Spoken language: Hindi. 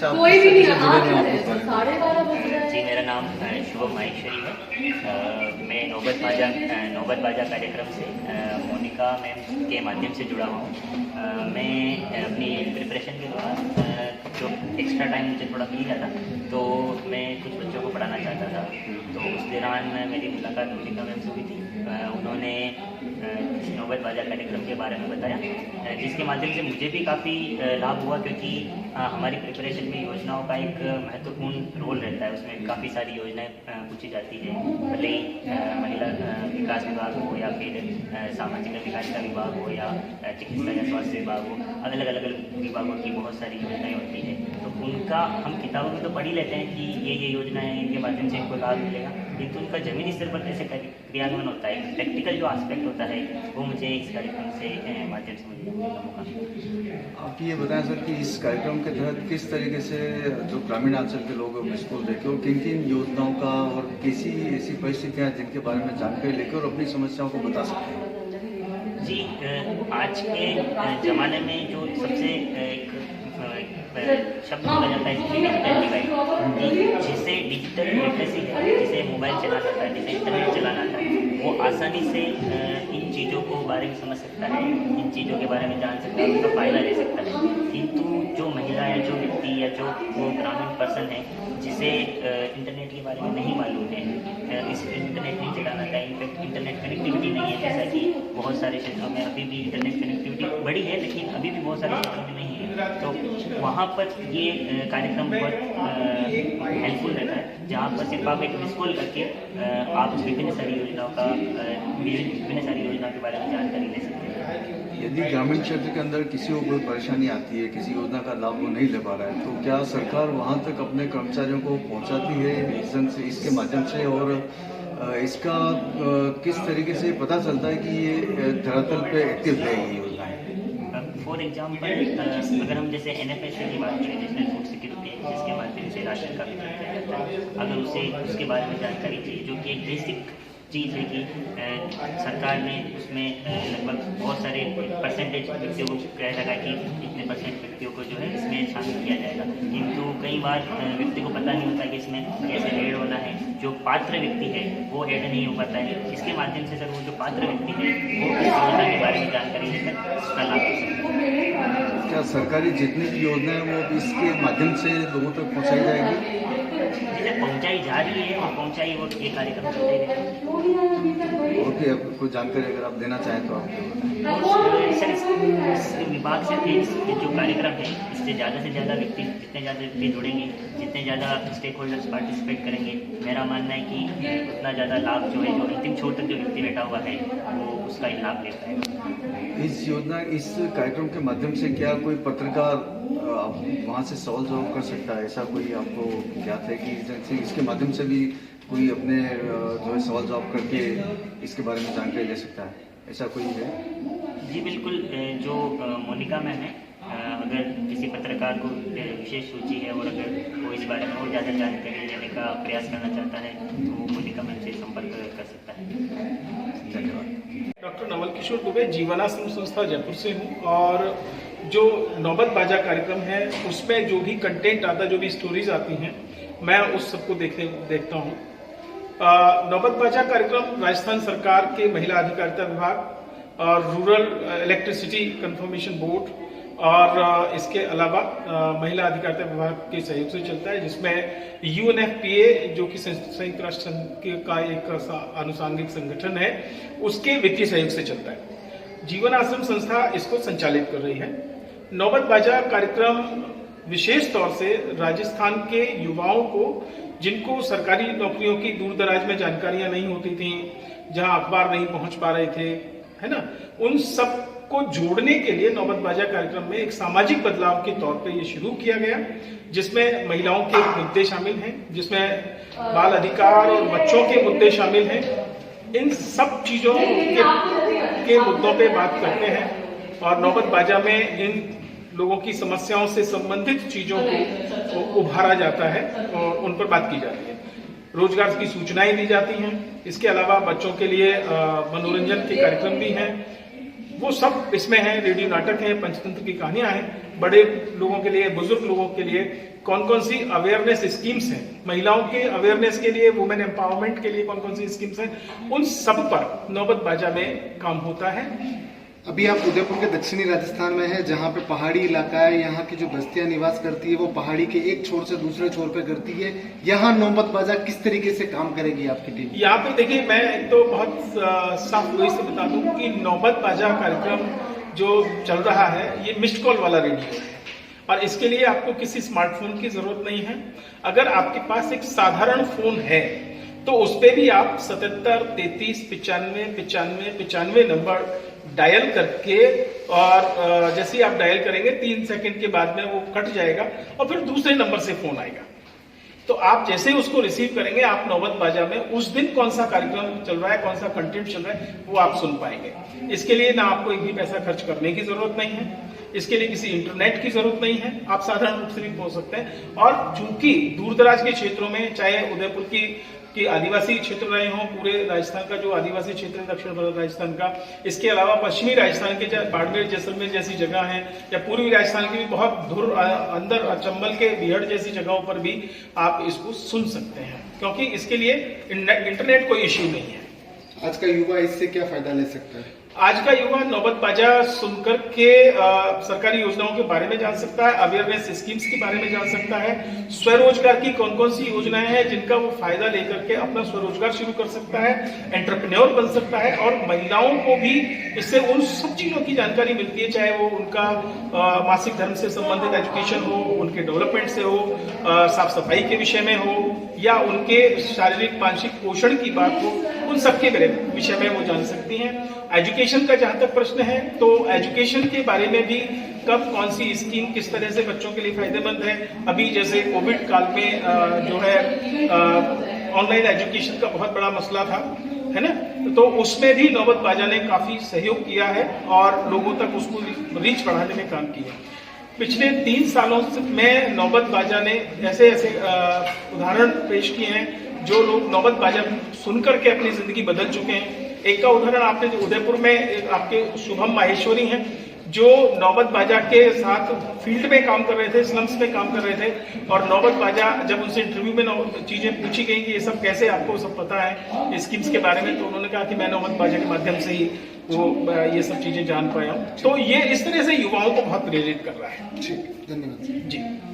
अच्छा आप किस तरह से जुड़े हुए हैं आपके बारे में? जी, मेरा नाम शुभम माहेश्वरी है। मैं नौबत बाजा कार्यक्रम से मोनिका मैम के माध्यम से जुड़ा हुआ हूँ। मैं अपनी प्रिपरेशन के दौरान जो एक्स्ट्रा टाइम मुझे थोड़ा मिल गया था, तो मैं कुछ बच्चों को पढ़ाना चाहता था। तो उस दौरान मेरी मुलाकात मोनिका मैम से हुई थी। उन्होंने नौबत बाजा कार्यक्रम के बारे में बताया, जिसके माध्यम से मुझे भी काफ़ी लाभ हुआ, क्योंकि हमारी प्रिपरेशन में योजनाओं का एक महत्वपूर्ण रोल रहता है। उसमें काफ़ी सारी योजनाएं पूछी जाती है, भले ही महिला विकास विभाग हो या फिर सामाजिक अधिकारिता विभाग हो या चिकित्सा या स्वास्थ्य विभाग हो, अलग अलग विभागों की बहुत सारी योजनाएं होती हैं। तो उनका हम किताबों में तो पढ़ ही लेते हैं कि ये योजनाएं हैं, इनके माध्यम से इनको लाभ मिलेगा, किंतु उनका जमीनी स्तर पर कैसे क्रियान्वयन होता है, प्रैक्टिकल जो आस्पेक्ट होता है, वो मुझे इस कार्यक्रम से माध्यम से मुझे मौका। आप ये बताएं सर कि इस कार्यक्रम के तहत किस तरीके से जो ग्रामीण अंचल के लोग स्कूल देखे और किन किन योजनाओं का और कैसी ऐसी परिस्थितियां जिनके बारे में जानकारी लेकर और अपनी समस्याओं को बता सकते हैं? जी, आज के ज़माने में जो सबसे एक शब्द बोला जाता है कि डिजिटल डिवाइड, जिसे डिजिटल लिटरेसी है, जिसे मोबाइल चलाना आता है, जिसे इंटरनेट चलाना आता है, वो आसानी से इन चीज़ों को बारे में समझ सकता है, इन चीज़ों के बारे में जान सकता है, उनका फ़ायदा ले सकता है। किंतु जो महिला है, जो व्यक्ति या जो वो ग्रामीण पर्सन है, जिसे इंटरनेट के बारे में नहीं मालूम है, इस इंटरनेट नहीं चलाना आता है, इनफैक्ट इंटरनेट कनेक्टिविटी नहीं है, जैसा कि बहुत सारे क्षेत्रों में अभी भी इंटरनेट कनेक्टिविटी बढ़ी है, लेकिन अभी भी बहुत सारे क्षेत्रों में नहीं है। तो वहाँ पर ये कार्यक्रम बहुत हेल्पफुल रहता है, जहाँ पर सिर्फ आप एक मिस कॉल करके आप विभिन्न सारी योजनाओं के बारे में जानकारी ले सकते हैं। यदि ग्रामीण क्षेत्र के अंदर किसी को कोई परेशानी आती है, किसी योजना का लाभ वो नहीं ले पा रहा है, तो क्या सरकार वहाँ तक अपने कर्मचारियों को पहुँचाती है इसके माध्यम से, और इसका किस तरीके से पता चलता है कि ये धरातल पे एक्टिव है ये योजना? फॉर एग्जाम्पल, अगर हम जैसे NFSA की बात करें, नेशनल फूड सिक्योरिटी, जिसके माध्यम से राशन का वितरण किया जाता है, अगर उसे उसके बारे में जानकारी चाहिए, जो कि एक बेसिक चीज़ है कि सरकार ने उसमें लगभग बहुत सारे परसेंटेज व्यक्तियों को कह रखा कि इतने परसेंट व्यक्तियों को जो है इसमें शामिल किया जाएगा, किंतु कई बार व्यक्ति को पता नहीं होता कि इसमें कैसे ऐड होना है। जो पात्र व्यक्ति है वो ऐड नहीं हो पाता है। इसके माध्यम से सर वो जो पात्र व्यक्ति है वो इस योजना के बारे में जानकारी लेकर उसका लाभ ले सकता है। क्या सरकारी जितनी भी योजना है वो इसके माध्यम से लोगों तक पहुँचाई जाएगी? जिसे पहुँचाई जा रही है और पहुँचाई वो ये कार्यक्रम चलते रहेगा। और भी आपको जानकारी अगर आप देना चाहें तो आप सर, इस विभाग से जो कार्यक्रम है, इससे ज़्यादा से ज़्यादा व्यक्ति, जितने ज़्यादा व्यक्ति जुड़ेंगे, जितने ज़्यादा स्टेक होल्डर्स पार्टिसिपेट करेंगे, मेरा मानना है कि उतना ज़्यादा लाभ जो है, जो अंतिम छोर तक जो व्यक्ति बैठा हुआ है वो उसका ही लाभ ले पाएगा। इस कार्यक्रम के माध्यम से क्या कोई पत्रकार वहाँ से सवाल जवाब कर सकता है? ऐसा कोई आपको ज्ञात है कि इसके माध्यम से भी कोई अपने जो है सवाल जवाब करके इसके बारे में जानकारी ले सकता है? ऐसा कोई है? जी बिल्कुल। जो मोनिका मैम है, अगर किसी पत्रकार को विशेष रुचि है और अगर वो इस बारे में और ज़्यादा जानकारी लेने का प्रयास करना चाहता है तो वो मोनिका मैम से संपर्क कर सकता है। धन्यवाद। डॉक्टर नवल किशोर दुबे, जीवनाश्रम संस्था जयपुर से हूँ, और जो नौबत बाजा कार्यक्रम है उसमें जो भी कंटेंट आता है, जो भी स्टोरीज आती हैं, मैं उस सबको देखता हूँ। नौबत बाजा कार्यक्रम राजस्थान सरकार के महिला अधिकारिता विभाग और रूरल इलेक्ट्रिसिटी कंफर्मेशन बोर्ड और इसके अलावा महिला अधिकारिता विभाग के सहयोग से चलता है, जिसमें UNFPA जो कि संयुक्त राष्ट्र संघ का एक आनुषंगिक संगठन है, उसके वित्तीय सहयोग से चलता है। जीवन आश्रम संस्था इसको संचालित कर रही है। नौबत बाजा कार्यक्रम विशेष तौर से राजस्थान के युवाओं को, जिनको सरकारी नौकरियों की दूर दराज में जानकारियां नहीं होती थी, जहां अखबार नहीं पहुंच पा रहे थे, है ना, उन सब को जोड़ने के लिए नौबत बाजा कार्यक्रम में एक सामाजिक बदलाव के तौर पे ये शुरू किया गया, जिसमें महिलाओं के मुद्दे शामिल हैं, जिसमें बाल अधिकार और बच्चों के मुद्दे शामिल हैं। इन सब चीजों के मुद्दों पे बात करते हैं और नौबत बाजा में इन लोगों की समस्याओं से संबंधित चीजों को उभारा जाता है और उन पर बात की जाती है। रोजगार की सूचनाएं दी जाती हैं। इसके अलावा बच्चों के लिए मनोरंजन के कार्यक्रम भी हैं। वो सब इसमें है। रेडियो नाटक है, पंचतंत्र की कहानियां हैं, बड़े लोगों के लिए, बुजुर्ग लोगों के लिए कौन कौन सी अवेयरनेस स्कीम्स हैं, महिलाओं के अवेयरनेस के लिए, वुमेन एम्पावरमेंट के लिए कौन कौन सी स्कीम्स हैं, उन सब पर नौबत बाजा में काम होता है। अभी आप उदयपुर के दक्षिणी राजस्थान में हैं, जहाँ पे पहाड़ी इलाका है, यहाँ की जो बस्तियां निवास करती है वो पहाड़ी के एक छोर से दूसरे छोर पे करती है। यहाँ नौबत बाजा किस तरीके से काम करेगी आपकी टीम? यहाँ पे देखिए, मैं एक तो बहुत साफ गोई से बता दूं कि नौबत बाजा कार्यक्रम जो चल रहा है ये मिस्ड कॉल वाला रेडियो है, और इसके लिए आपको किसी स्मार्टफोन की जरूरत नहीं है। अगर आपके पास एक साधारण फोन है तो उस पर भी आप 77 33 95 95 95 नंबर डायल करके, और जैसे ही आप डायल करेंगे 3 सेकंड के बाद में वो कट जाएगा और फिर दूसरे नंबर से फोन आएगा। तो आप जैसे ही उसको रिसीव करेंगे, आप नौबत बाजा में उस दिन कौन सा कार्यक्रम चल रहा है, कौन सा कंटेंट चल रहा है, वो आप सुन पाएंगे। इसके लिए ना आपको एक भी पैसा खर्च करने की जरूरत नहीं है, इसके लिए किसी इंटरनेट की जरूरत नहीं है, आप साधारण रूप से भी पहुंच सकते हैं। और चूंकि दूर दराज के क्षेत्रों में, चाहे उदयपुर की आदिवासी क्षेत्र रहे हों, पूरे राजस्थान का जो आदिवासी क्षेत्र है दक्षिण राजस्थान का, इसके अलावा पश्चिमी राजस्थान के बाड़मेर जैसलमेर जैसी जगह हैं, या पूर्वी राजस्थान की भी बहुत दूर अंदर चंबल के बिहड़ जैसी जगहों पर भी आप इसको सुन सकते हैं, क्योंकि इसके लिए इंटरनेट कोई इश्यू नहीं है। आज का युवा इससे क्या फायदा ले सकता है? आज का युवा नौबत बाजा सुनकर के सरकारी योजनाओं के बारे में जान सकता है, अवेयरनेस स्कीम्स के बारे में जान सकता है, स्वरोजगार की कौन कौन सी योजनाएं हैं जिनका वो फायदा लेकर के अपना स्वरोजगार शुरू कर सकता है, एंटरप्रेन्योर बन सकता है। और महिलाओं को भी इससे उन सब चीजों की जानकारी मिलती है, चाहे वो उनका मासिक धर्म से संबंधित एजुकेशन हो, उनके डेवलपमेंट से हो, साफ सफाई के विषय में हो, या उनके शारीरिक मानसिक पोषण की बात हो, उन सबके विषय में वो जान सकती हैं। एजुकेशन का जहां तक प्रश्न है, तो एजुकेशन के बारे में भी कब कौन सी स्कीम किस तरह से बच्चों के लिए फायदेमंद है। अभी जैसे कोविड काल में जो है ऑनलाइन एजुकेशन का बहुत बड़ा मसला था, है ना, तो उसमें भी नौबत बाजा ने काफी सहयोग किया है और लोगों तक उसको रीच बढ़ाने में काम किया। पिछले 3 सालों में नौबत बाजा ने ऐसे ऐसे उदाहरण पेश किए हैं जो लोग नौबत बाजा सुनकर के अपनी जिंदगी बदल चुके हैं। एक का उदाहरण आपने जो उदयपुर में आपके शुभम माहेश्वरी हैं, जो नौबत बाजा के साथ फील्ड में काम कर रहे थे, स्लम्स में काम कर रहे थे, और नौबत बाजा जब उनसे इंटरव्यू में चीजें पूछी गई कि ये सब कैसे आपको सब पता है स्कीम्स के बारे में, तो उन्होंने कहा कि मैं नौबत बाजा के माध्यम से ही वो ये सब चीजें जान पाया हूँ। तो ये इस तरह से युवाओं को बहुत प्रेरित कर रहा है। ठीक, धन्यवाद जी।